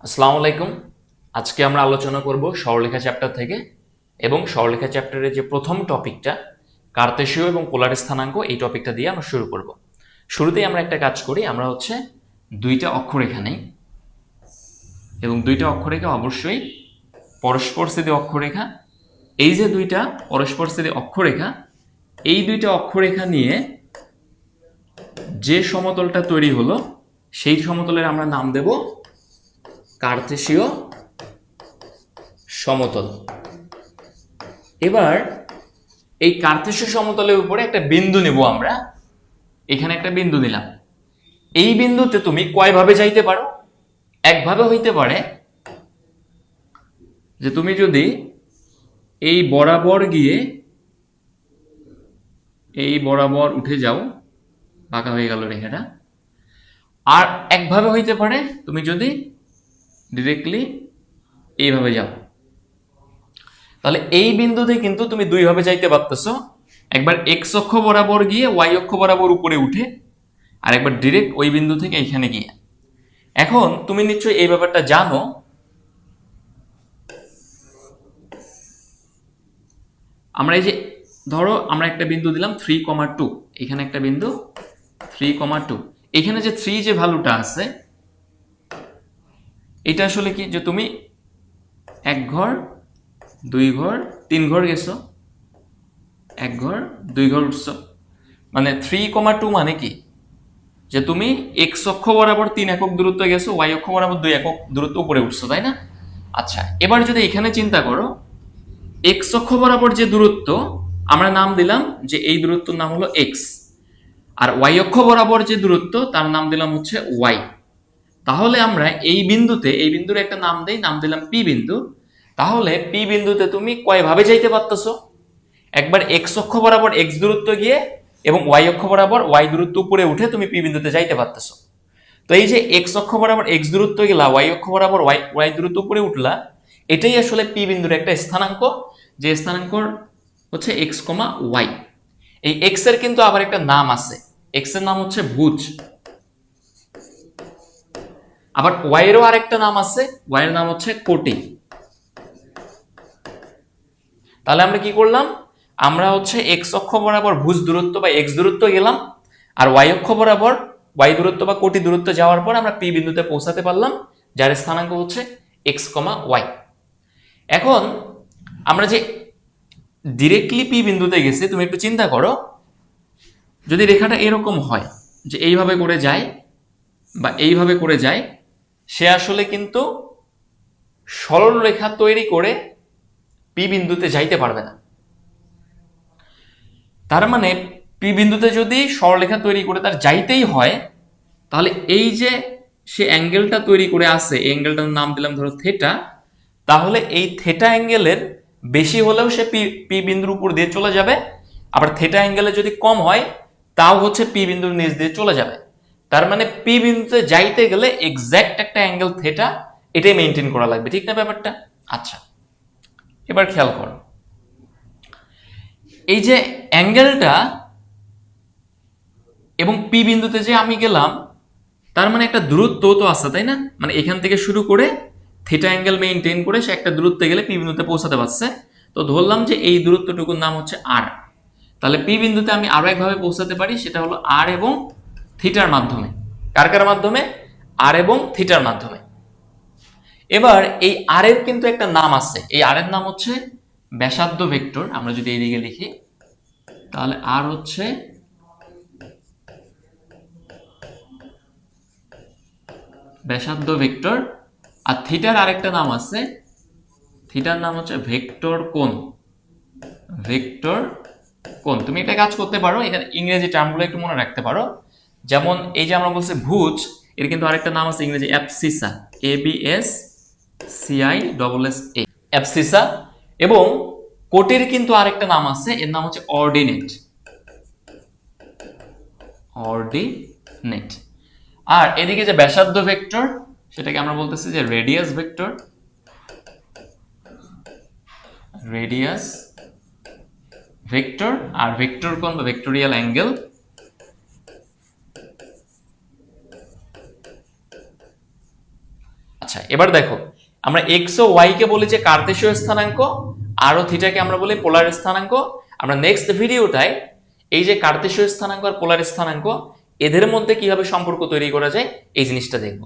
আসসালামু আলাইকুম। আজকে আমরা আলোচনা করব সরলরেখা চ্যাপ্টার থেকে এবং সরলরেখা চ্যাপ্টারের যে প্রথম টপিকটা কার্তেশীয় এবং পোলার স্থানাঙ্ক, এই টপিকটা দিয়ে আমরা শুরু করব। শুরুতেই আমরা একটা কাজ করি, আমরা দুইটা অক্ষরেখা নেই এবং দুইটা অক্ষরেখা অবশ্যই পরস্পরস্থিতি অক্ষরেখা। এই যে দুইটা পরস্পরস্থিতি অক্ষরেখা, এই দুইটা অক্ষরেখা নিয়ে যে সমতলটা তৈরি হলো সেই সমতলের আমরা নাম দেব কার্তেশীয় সমতল। এবার এই কার্তেশীয় সমতলের উপরে একটা বিন্দু নেব আমরা। এখানে একটা বিন্দু নিলাম। এই বিন্দুতে তুমি কয়ভাবে যাইতে পারো? একভাবে হইতে পারে যে তুমি যদি এই বরাবর গিয়ে এই বরাবর উঠে যাও, বাঁকা হয়ে গেল রেখাটা। আর একভাবে হইতে পারে তুমি যদি ডিরেক্টলি এইভাবে যাও। তাহলে এই বিন্দুতে কিন্তু তুমি দুইভাবে যাইতে পারতেছো, একবার এক্স অক্ষ বরাবর গিয়ে ওয়াই অক্ষ বরাবর উপরে উঠে, আর একবার ডিরেক্ট ওই বিন্দু থেকে এখানে গিয়ে। এখন তুমি নিশ্চয়ই এই ব্যাপারটা জানো। আমরা এই যে ধরো আমরা একটা বিন্দু দিলাম 3,2, এখানে একটা বিন্দু 3,2। এখানে যে 3 যে ভ্যালুটা আছে, এটা আসলে কি, যে তুমি এক ঘর দুই ঘর তিন ঘর গেছো, এক ঘর দুই ঘর উঠছো, মানে 3,2 মানে কি, যে তুমি এক্স অক্ষ বরাবর 3 একক দূরত্ব গেছো, ওয়াই অক্ষ বরাবর 2 একক দূরত্ব উপরে উঠছো, তাই না? আচ্ছা, এবার যদি এখানে চিন্তা করো, এক্স অক্ষ বরাবর যে দূরত্ব আমরা নাম দিলাম যে এই দূরত্বের নাম হলো এক্স, আর ওয়াই অক্ষ বরাবর যে দূরত্ব তার নাম দিলাম হচ্ছে ওয়াই। তাহলে আমরা এই বিন্দুতে, এই বিন্দুর একটা নাম দেই, নাম দিলাম পি বিন্দু। তাহলে পি বিন্দুতে তুমি কয়ভাবে যাইতে পারতেছো? একবার এক্স অক্ষ বরাবর এক্স দূরত্ব গিয়ে এবং ওয়াই অক্ষ বরাবর ওয়াই দূরত্ব উপরে উঠে তুমি পি বিন্দুতে যাইতে পারতেছো। তো এই যে এক্স অক্ষ বরাবর এক্স দূরত্ব গেলা, ওয়াই অক্ষ বরাবর ওয়াই দূরত্ব উপরে উঠলা, এটাই আসলে পি বিন্দুর একটা স্থানাঙ্ক, যে স্থানাঙ্ক হচ্ছে এক্স কমা ওয়াই। এই এক্স এর কিন্তু আবার একটা নাম আছে, এক্স এর নাম হচ্ছে ভুজ। আবার ওয়াই এরও আরেকটা নাম আছে, ওয়াই এর নাম হচ্ছে কোটি। তাহলে আমরা কি করলাম, আমরা এক্স অক্ষ বরাবর ভুজ দূরত্ব বা এক্স দূরত্ব গেলাম, আর ওয়াই অক্ষ বরাবর ওয়াই দূরত্ব বা কোটি দূরত্ব যাওয়ার পর আমরা পি বিন্দুতে পৌঁছাতে পারলাম, যার স্থানাঙ্ক হচ্ছে এক্স কমা ওয়াই। এখন আমরা যে ডিরেক্টলি পি বিন্দুতে গেছি, তুমি একটু চিন্তা করো, যদি রেখাটা এরকম হয় যে এইভাবে করে যায় বা এইভাবে করে যায়, সে আসলে কিন্তু সরল রেখা তৈরি করে পি বিন্দুতে যাইতে পারবে না। তার মানে পি বিন্দুতে যদি সরলরেখা তৈরি করে তার যাইতেই হয়, তাহলে এই যে সে অ্যাঙ্গেলটা তৈরি করে আছে, এই অ্যাঙ্গেলটার নাম দিলাম ধরো থেটা। তাহলে এই থেটা অ্যাঙ্গেলের বেশি হলেও সে পি বিন্দুর উপর দিয়ে চলে যাবে, আবার থেটা অ্যাঙ্গেলে যদি কম হয় তাও পি বিন্দুর নিচ দিয়ে চলে যাবে। তার মানে পি বিন্দুতে যাইতে গেলে এক্স্যাক্ট একটা অ্যাঙ্গেল থেটা, এটাই মেনটেন করা লাগবে, ঠিক না ব্যাপারটা? আচ্ছা, এবার খেয়াল করো, এই যে অ্যাঙ্গেলটা এবং পি বিন্দুতে যে আমি গেলাম, তার মানে একটা দূরত্ব তো আছে, তাই না? মানে এখান থেকে শুরু করে থিটা অ্যাঙ্গেল মেইনটেইন করে সে একটা দূরত্বে গেলে পি বিন্দুতে পৌঁছাতে পারছে। তো ধরলাম যে এই দূরত্বটুকুর নাম হচ্ছে আর। তাহলে পি বিন্দুতে আমি আরো একভাবে পৌঁছাতে পারি, সেটা হলো আর এবং থিটার মাধ্যমে। কার কার মাধ্যমে? আর এবং থিটার মাধ্যমে। এবার এই আর এর কিন্তু একটা নাম আছে, এই আর এর নাম হচ্ছে ব্যাসার্ধ ভেক্টর। আমরা যদি এইদিকে লিখি, তাহলে আর হচ্ছে ব্যাসার্ধ ভেক্টর। আর থিটার আরেকটা নাম আছে, থিটার নাম হচ্ছে ভেক্টর কোণ। ভেক্টর কোণ। তুমি একটা কাজ করতে পারো, এখানে ইংরেজি টার্মগুলো একটু মনে রাখতে পারো। যেমন এই যে আমরা বলছি ভুজ, এর কিন্তু আরেকটা নাম আছে ইংরেজি অ্যাবসিসা, ABSCISSA, অ্যাবসিসা। এবং কোটির কিন্তু আরেকটা নাম আছে, এর নাম হচ্ছে অর্ডিনেট। অর্ডিনেট। আর এদিকে যে ব্যাসার্ধ ভেক্টর, সেটাকে আমরা বলতেছি যে রেডিয়াস ভেক্টর। Radius vector. আর ভেক্টর কোণ বা ভেক্টোরিয়াল অ্যাঙ্গেল। আচ্ছা, এবার দেখো আমরা এক্স ও ওয়াই কে বলি যে কার্তেশীয় স্থানাঙ্ক, আর ও থিটাকে আমরা বলি পোলার স্থানাঙ্ক। আমরা নেক্সট ভিডিওটায় এই যে কার্তেশীয় স্থানাঙ্ক আর পোলার স্থানাঙ্ক এদের মধ্যে কিভাবে সম্পর্ক তৈরি করা যায় এই জিনিসটা দেখবো।